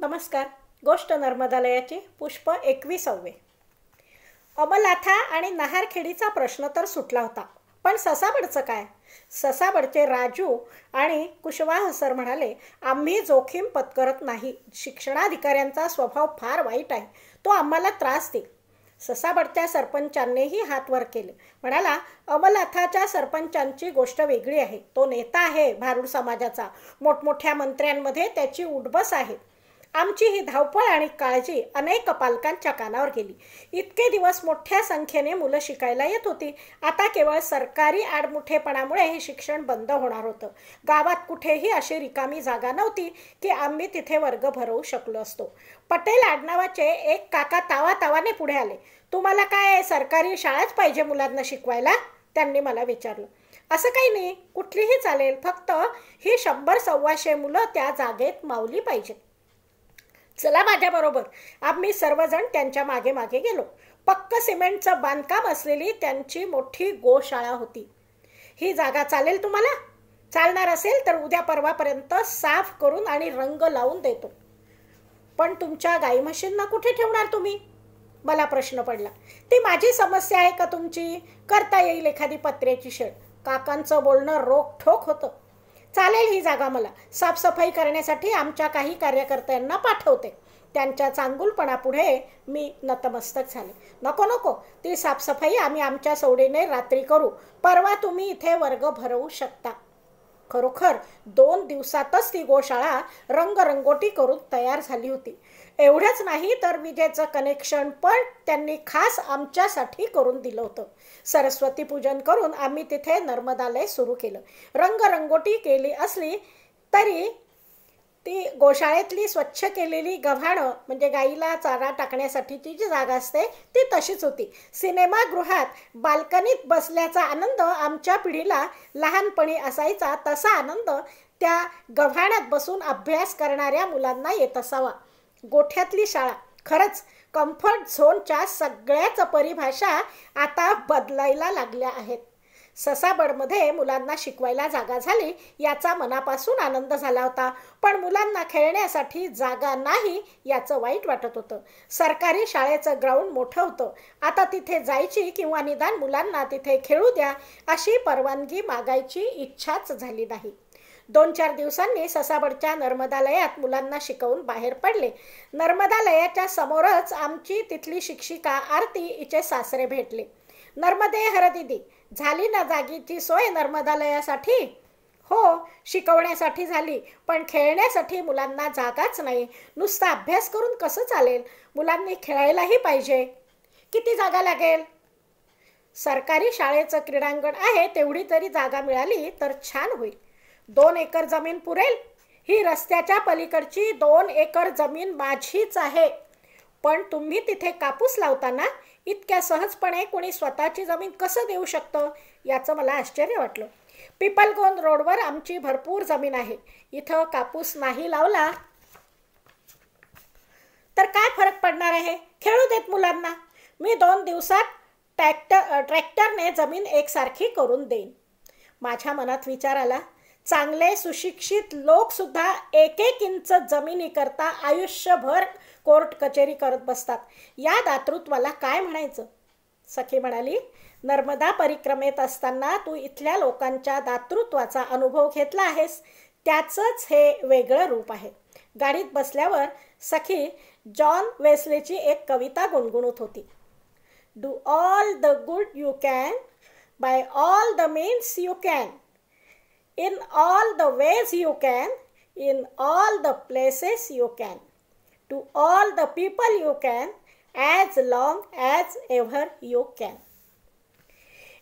नमस्कार. गोष्ट नर्मदालयाची पुष्प 21वे. अमलाथा आणि नहारखेडीचा प्रश्न तर सुटला होता, पण ससाबडचं काय? ससाबडचे राजू आणि कुशवाह सर म्हणाले, आम्ही जोखीम पत्करत नाही. शिक्षणाधिकाऱ्यांचा स्वभाव फार वाईट आहे, तो आम्हाला त्रास देईल. ससाबडच्या सरपंचांनीही हात वर केले. म्हणाला, अमलाथाच्या सरपंचांची गोष्ट वेगळी आहे. तो नेता आहे भारूड समाजाचा. मोठमोठ्या मंत्र्यांमध्ये त्याची उठबस आहे. आमची ही धावपळ आणि काळजी अनेक पालकांच्या कानावर गेली. इतके दिवस मोठ्या संख्येने मुलं शिकायला येत होती. आता केवळ सरकारी आडमुठेपणामुळे हे शिक्षण बंद होणार होतं. गावात कुठेही अशी रिकामी जागा नव्हती की आम्ही तिथे वर्ग भरवू शकलो असतो. पटेल आडनावाचे एक काका तावातावाने पुढे आले. तुम्हाला काय सरकारी शाळाच पाहिजे मुलांना शिकवायला? त्यांनी मला विचारलं. असं काही नाही, कुठलीही चालेल, फक्त ही 100-125 मुलं त्या जागेत मावली पाहिजेत. चला माझ्याबरोबर. आम्ही सर्वजण त्यांच्या मागे मागे गेलो. पक्क सिमेंटचं बांधकाम असलेली त्यांची मोठी गोशाळा होती. ही जागा चालेल तुम्हाला? चालणार असेल तर उद्या परवापर्यंत साफ करून आणि रंग लावून देतो. पण तुमच्या गाई म्हशींना कुठे ठेवणार तुम्ही? मला प्रश्न पडला. ती माझी समस्या आहे का तुमची? करता येईल एखादी पत्र्याची शेड. काकांचं बोलणं रोखठोक होतं. चालेल, ही जागा मला. साफसफाई करण्यासाठी आमच्या काही कार्यकर्त्यांना पाठवते. त्यांच्या चांगुलपणापुढे मी नतमस्तक झाले. नको नको, ती साफसफाई आम्ही आमच्या सवडीने रात्री करू. परवा तुम्ही इथे वर्ग भरवू शकता. खरोखर 2 दिवसातच ती गोशाळा रंगरंगोटी करून तयार झाली होती. एवढंच नाही तर विजेचं कनेक्शन पण त्यांनी खास आमच्यासाठी करून दिलं होतं. सरस्वती पूजन करून आम्ही तिथे नर्मदालय सुरू केलं. रंगरंगोटी केली असली तरी ती गोशाळेतली स्वच्छ केलेली गव्हाणं म्हणजे गाईला चारा टाकण्यासाठीची जी जागा असते ती तशीच होती. सिनेमागृहात बाल्कनीत बसल्याचा आनंद आमच्या पिढीला लहानपणी असायचा, तसा आनंद त्या गव्हाण्यात बसून अभ्यास करणाऱ्या मुलांना येत असावा. गोठ्यातली शाळा. खरंच कम्फर्ट झोनच्या सगळ्याच परिभाषा आता बदलायला लागल्या आहेत. ससाबडमध्ये मुलांना शिकवायला जागा झाली याचा मनापासून आनंद झाला होता, पण मुलांना खेळण्यासाठी जागा नाही याचं वाईट वाटत होतं. सरकारी शाळेचं ग्राउंड मोठं होतं. आता तिथे जायची किंवा निदान मुलांना तिथे खेळू द्या अशी परवानगी मागायची इच्छाच झाली नाही. 2-4 दिवसांनी ससाबडच्या नर्मदालयात मुलांना शिकवून बाहेर पडले. नर्मदालयाच्या समोरच आमची तिथली शिक्षिका आरती हिचे सासरे भेटले. नर्मदे हरदिदी, झाली ना जागेची सोय नर्मदालयासाठी? हो, शिकवण्यासाठी झाली, पण खेळण्यासाठी मुलांना जागाच नाही. नुसता अभ्यास करून कसं चालेल? मुलांनी खेळायलाही पाहिजे. किती जागा लागेल? सरकारी शाळेचं क्रीडांगण आहे तेवढी तरी जागा मिळाली तर छान होईल. 2 एकर जमीन पुरेल? ही रस्त्याच्या पलीकडची 2 एकर जमीन माझीच आहे. पण तुम्ही तिथे कापूस लावताना इतक्या सहजपणे कोणी स्वतःची जमीन कसं देऊ शकतं याचं मला आश्चर्य वाटलं. पिपलगोंद रोडवर आमची भरपूर जमीन आहे. इथं कापूस नाही लावला तर काय फरक पडणार आहे? खेळू देत मुलांना. मी 2 दिवसात ट्रॅक्टरने जमीन एकसारखी करून देईन. माझ्या मनात विचार आला, चांगले सुशिक्षित लोकसुद्धा 1-1 इंच जमिनीकरता आयुष्यभर कोर्ट कचेरी करत बसतात. या दातृत्वाला काय म्हणायचं? सखी म्हणाली, नर्मदा परिक्रमेत असताना तू इथल्या लोकांच्या दातृत्वाचा अनुभव घेतला आहेस, त्याचंच हे वेगळं रूप आहे. गाडीत बसल्यावर सखी जॉन वेस्लेची एक कविता गुणगुणत होती. Do all the good you can, by all the means you can, in all the ways you can, in all the places you can, to all the people you can, as long as ever you can.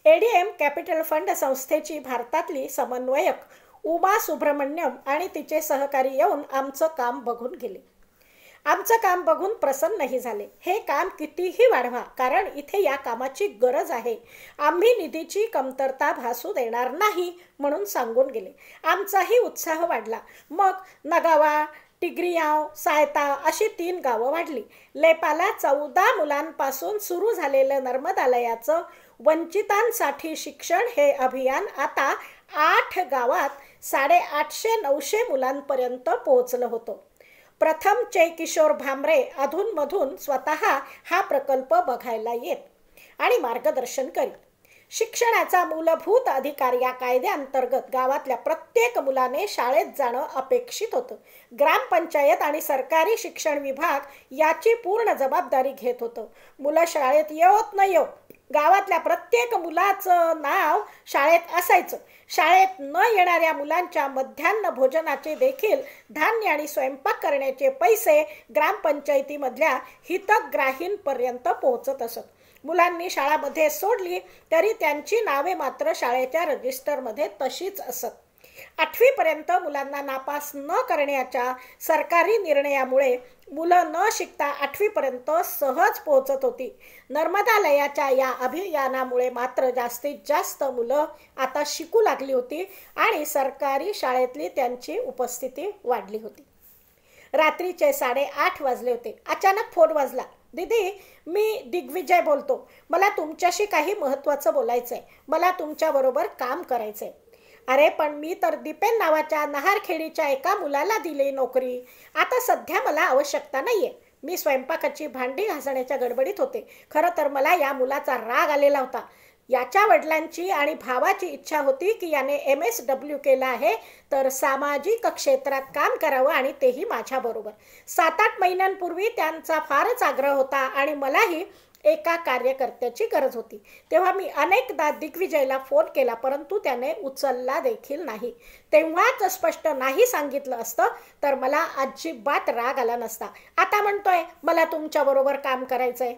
ADM capital fund संस्थेची भारतातली समन्वयक उमा सुब्रमण्यम आणि तिचे सहकारी येऊन आमचं काम बघून गेले. आमचं काम बघून प्रसन्नही झाले. हे काम कितीही वाढवा, कारण इथे या कामाची गरज आहे. आम्ही निधीची कमतरता भासू देणार नाही म्हणून सांगून गेले. आमचाही उत्साह वाढला. मग नगावा, टिगरियाव, सायता अशी 3 गावं वाढली. लेपाला 14 मुलांपासून सुरू झालेलं नर्मदालयाचं वंचितांसाठी शिक्षण हे अभियान आता 8 गावात 850-900 मुलांपर्यंत पोहोचलं होतं. प्रथम किशोर भामरे अधूनमधून स्वतः हा प्रकल्प बघायला येत आणि मार्गदर्शन करीत. शिक्षणाचा मूलभूत अधिकार या कायद्याअंतर्गत गावातल्या प्रत्येक मुलाने शाळेत जाणं अपेक्षित होतं. ग्रामपंचायत आणि सरकारी शिक्षण विभाग याची पूर्ण जबाबदारी घेत होतं. मुलं शाळेत येवत न येवो, गावातल्या प्रत्येक मुलाचं नाव शाळेत असायचं. शाळेत न येणाऱ्या मुलांच्या मध्यान्ह भोजनाचे देखील धान्य आणि स्वयंपाक करण्याचे पैसे ग्रामपंचायतीमधल्या हितग्राहींपर्यंत पोहोचत असत. मुलांनी शाळामध्ये सोडली तरी त्यांची नावे मात्र शाळेच्या रजिस्टरमध्ये तशीच असत. 8वी पर्यंत मुलांना नापास न करण्याच्या सरकारी निर्णयामुळे मुलं न शिकता 8वी पर्यंत सहज पोहोचत होती. नर्मदालयाच्या या अभियानामुळे मात्र जास्तीत जास्त मुलं आता शिकू लागली होती आणि सरकारी शाळेतली त्यांची उपस्थिती वाढली होती. रात्रीचे 8:30 वाजले होते. अचानक फोन वाजला. दीदी, मी दिग्विजय बोलतो. मला तुमच्याशी काही महत्त्वाचं बोलायचंय. मला तुमच्याबरोबर काम करायचंय. अरे पण मी तर दीपेन नावाच्या नहारखेडीच्या एका मुलाला दिली नोकरी. आता सध्या मला आवश्यकता नाहीये. मी स्वयंपाकाची भांडी घासण्याच्या गडबडीत होते. खरं तर मला या मुलाचा राग आलेला होता. याच्या वडिलांची आणि भावाची इच्छा होती की याने MSW केला आहे तर सामाजिक क्षेत्रात काम करावं आणि तेही माझ्याबरोबर. 7-8 महिन्यांपूर्वी त्यांचा फारच आग्रह होता आणि मलाही एका कार्यकर्त्याची गरज होती. तेव्हा मी अनेकदा दिग्विजयला फोन केला परंतु त्याने उचलला देखील नाही. तेव्हाच स्पष्ट नाही सांगितलं असतं तर मला अजिबात राग आला नसता. आता म्हणतोय मला तुमच्याबरोबर काम करायचंय.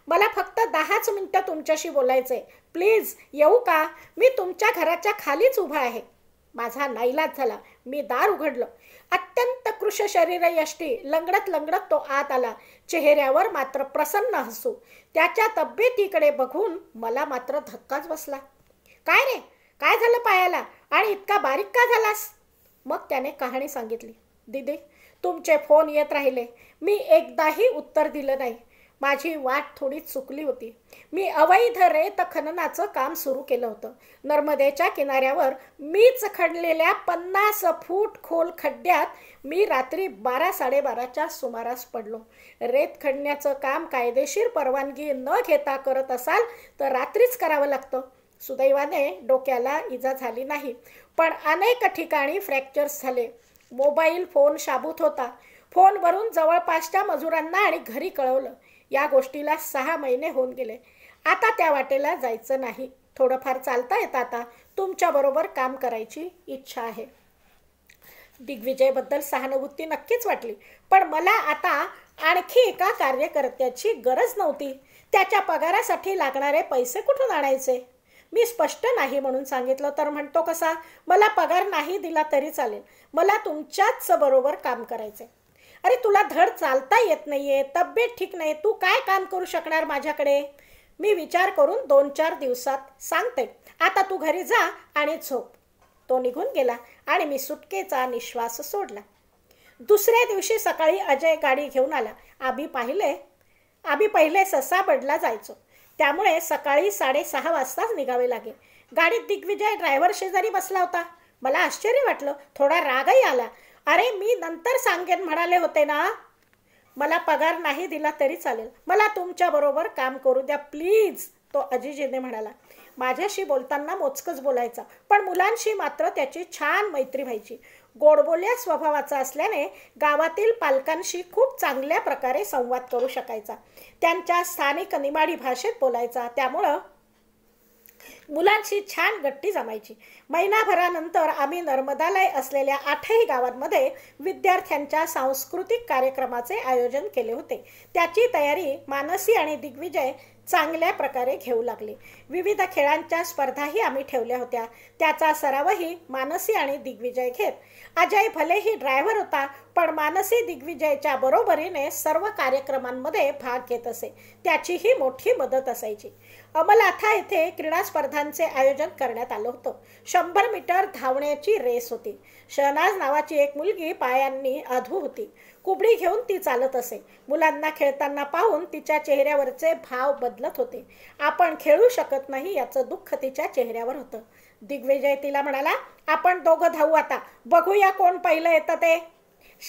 मला फक्त 10च मिनिटं तुमच्याशी बोलायचंय. प्लीज येऊ का? मी तुमच्या घराच्या खालीच उभा आहे. माझा नाईलाज झाला. मी दार उघडलं. अत्यंत कृश शरीर यष्टी लंगडत लंगडत तो आत आला. चेहऱ्यावर मात्र प्रसन्न हसू. त्याच्या तब्येतीकडे बघून मला मात्र धक्काच बसला. काय रे, काय झालं पायाला आणि इतका बारीक का झालास? मग त्याने कहाणी सांगितली. दीदी, तुमचे फोन येत राहिले. मी एकदाही उत्तर दिलं नाही. माझी वाट थोडी चुकली होती. मी अवैध रेत खननाचं काम सुरू केलं होतं. नर्मदेच्या किनाऱ्यावर मीच खणलेल्या 50 फूट खोल खड्ड्यात मी रात्री 12-12:30च्या सुमारास पडलो. रेत खणण्याचं काम कायदेशीर परवानगी न घेता करत असाल तर रात्रीच करावं लागतं. सुदैवाने डोक्याला इजा झाली नाही, पण अनेक ठिकाणी फ्रॅक्चर्स झाले. मोबाईल फोन शाबूत होता. फोनवरून जवळपासच्या मजुरांना आणि घरी कळवलं. या गोष्टीला 6 महिने होऊन गेले. आता त्या वाटेला जायचं नाही. थोडंफार चालता येतं. आता तुमच्याबरोबर काम करायची इच्छा आहे. दिग्विजयबद्दल सहानुभूती नक्कीच वाटली, पण मला आता आणखी एका कार्यकर्त्याची गरज नव्हती. त्याच्या पगारासाठी लागणारे पैसे कुठून आणायचे? मी स्पष्ट नाही म्हणून सांगितलं तर म्हणतो कसा, मला पगार नाही दिला तरी चालेल. मला तुमच्याच बरोबर काम करायचंय. अरे तुला धड चालता येत नाहीये, तब्येत ठीक नाही, तू काय काम करू शकणार माझ्याकडे? मी विचार करून 2-4 दिवसात सांगते. आता तू घरी जा आणि झोप. तो निघून गेला आणि मी सुटकेचा निश्वास सोडला. दुसऱ्या दिवशी सकाळी अजय गाडी घेऊन आला. आम्ही पहिले ससाबडला जायचो, त्यामुळे सकाळी 6:30 वाजताच निघावे लागे. गाडीत दिग्विजय ड्रायव्हर शेजारी बसला होता. मला आश्चर्य वाटलं, थोडा रागही आला. अरे मी नंतर सांगेन म्हणाले होते ना. मला पगार नाही दिला तरी चालेल, मला तुमच्याबरोबर काम करू द्या प्लीज, तो अजिजीने म्हणाला. माझ्याशी बोलताना मोजकच बोलायचा, पण मुलांशी मात्र त्याची छान मैत्री व्हायची. गोडबोल्या स्वभावाचा असल्याने गावातील पालकांशी खूप चांगल्या प्रकारे संवाद करू शकायचा. त्यांच्या स्थानिक निमाडी भाषेत बोलायचा, त्यामुळं मुलांशी छान गट्टी जमायची. महिनाभरानंतर आम्ही नर्मदालय असलेल्या 8ही गावांमध्ये विद्यार्थ्यांच्या सांस्कृतिक कार्यक्रमाचे आयोजन केले होते. त्याची तयारी मानसी आणि दिग्विजय चांगल्या प्रकारे घेऊ लागले. विविध खेळांच्या स्पर्धाही आम्ही ठेवल्या होत्या. त्याचा सरावही मानसी आणि दिग्विजय घेत. अजय भलेही ड्रायव्हर होता, पण मानसी दिग्विजयच्या बरोबरीने सर्व कार्यक्रमांमध्ये भाग घेत असे. त्याचीही मोठी मदत असायची. अमलाथा येथे क्रीडा स्पर्धांचे आयोजन करण्यात आलं होतं. 100 मीटर धावण्याची रेस होती. शहनाज नावाची एक मुलगी पायांनी अधू होती. कुबडी घेऊन ती चालत असे. मुलांना खेळताना पाहून तिच्या चेहऱ्यावरचे भाव बदलत होते. आपण खेळू शकत नाही याचं दुःख तिच्या चेहऱ्यावर होतं. दिग्विजय तिला म्हणाला, आपण दोघं धावू आता, बघूया कोण पहिलं येतं ते.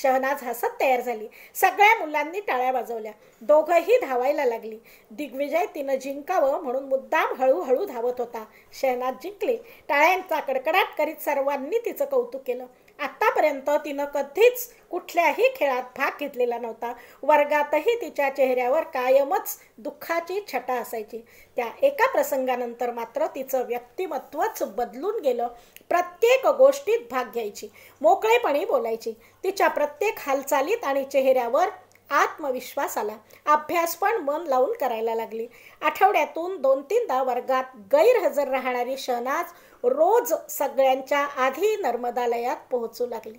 शहनाज हसत तयार झाली. सगळ्या मुलांनी टाळ्या वाजवल्या. दोघंही धावायला लागली. दिग्विजय तिनं जिंकावं म्हणून मुद्दाम हळूहळू धावत होता. शहनाज जिंकली. टाळ्यांचा कडकडाट करीत सर्वांनी तिचं कौतुक केलं. आतापर्यंत तिनं कधीच कुठल्याही खेळात भाग घेतलेला नव्हता. वर्गातही तिच्या चेहऱ्यावर कायमच दुःखाची छटा असायची. त्या एका प्रसंगानंतर मात्र तिचं व्यक्तिमत्वच बदलून गेलं. प्रत्येक गोष्टीत भाग घ्यायची, मोकळेपणी बोलायची. तिच्या प्रत्येक हालचालीत आणि चेहऱ्यावर आत्मविश्वास आला. अभ्यास पण मन लावून करायला लागली. आठवड्यातून 2-3दा वर्गात गैरहजर राहणारी शहनाज रोज सगळ्यांच्या आधी नर्मदालयात पोहोचू लागली.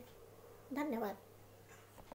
धन्यवाद.